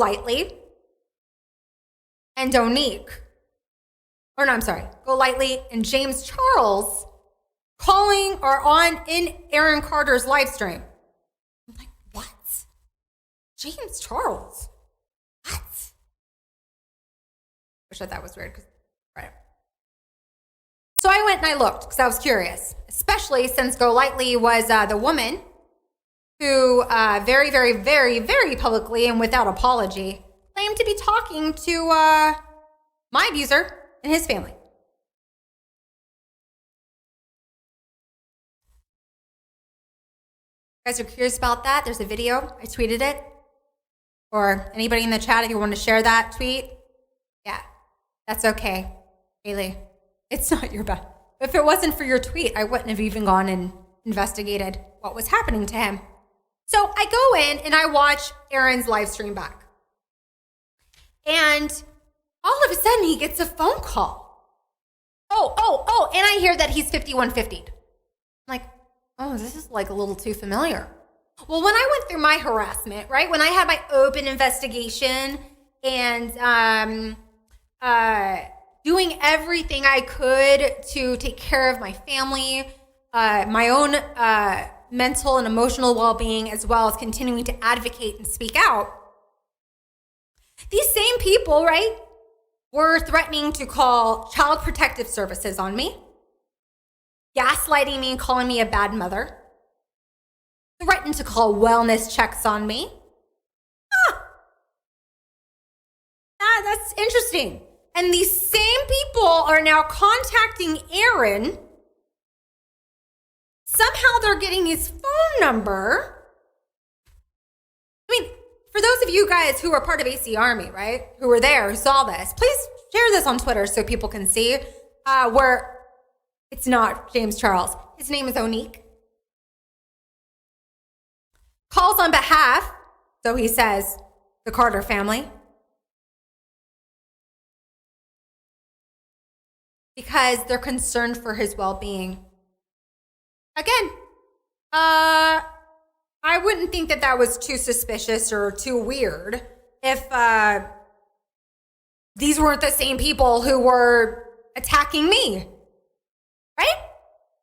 Golightly and Oney, Golightly and James Charles calling or on in Aaron Carter's live stream. I'm like, what? James Charles? What? Wish I thought that was weird. Right. So I went and I looked because I was curious, especially since Golightly was the woman who very, very, very, very publicly and without apology claimed to be talking to my abuser and his family. You guys are curious about that? There's a video. I tweeted it. Or anybody in the chat, if you want to share that tweet. Yeah, that's okay, Haley. It's not your bad. If it wasn't for your tweet, I wouldn't have even gone and investigated what was happening to him. So I go in and I watch Aaron's live stream back. And all of a sudden he gets a phone call. Oh, and I hear that he's 5150'd. I'm like, oh, this is like a little too familiar. Well, when I went through my harassment, right, when I had my open investigation and doing everything I could to take care of my family, my own mental and emotional well-being, as well as continuing to advocate and speak out, these same people, right, were threatening to call Child Protective Services on me, gaslighting me and calling me a bad mother, threatened to call wellness checks on me. That's interesting. And these same people are now contacting Aaron. Somehow they're getting his phone number. I mean, for those of you guys who are part of AC Army, right, who were there, who saw this, please share this on Twitter so people can see where it's not James Charles. His name is Oney. Calls on behalf, so he says, the Carter family. Because they're concerned for his well-being. Again, I wouldn't think that was too suspicious or too weird if these weren't the same people who were attacking me, right?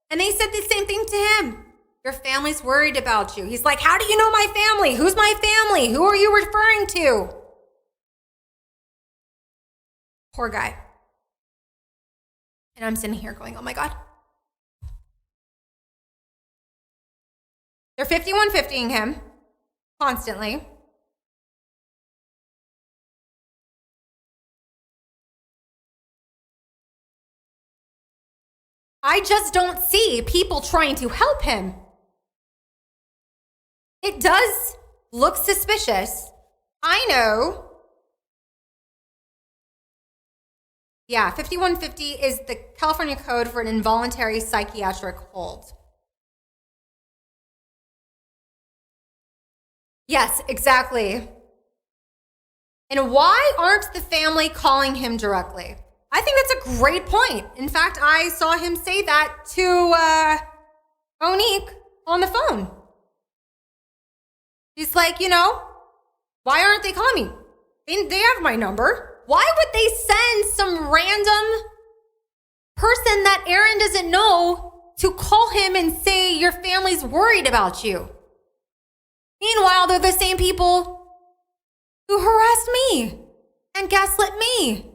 And they said the same thing to him. Your family's worried about you. He's like, how do you know my family? Who's my family? Who are you referring to? Poor guy. And I'm sitting here going, oh my God. They're 5150-ing him constantly. I just don't see people trying to help him. It does look suspicious. I know. Yeah, 5150 is the California code for an involuntary psychiatric hold. Yes, exactly. And why aren't the family calling him directly? I think that's a great point. In fact, I saw him say that to Oney on the phone. He's like, why aren't they calling me? They have my number. Why would they send some random person that Aaron doesn't know to call him and say your family's worried about you? Meanwhile, they're the same people who harassed me and gaslit me.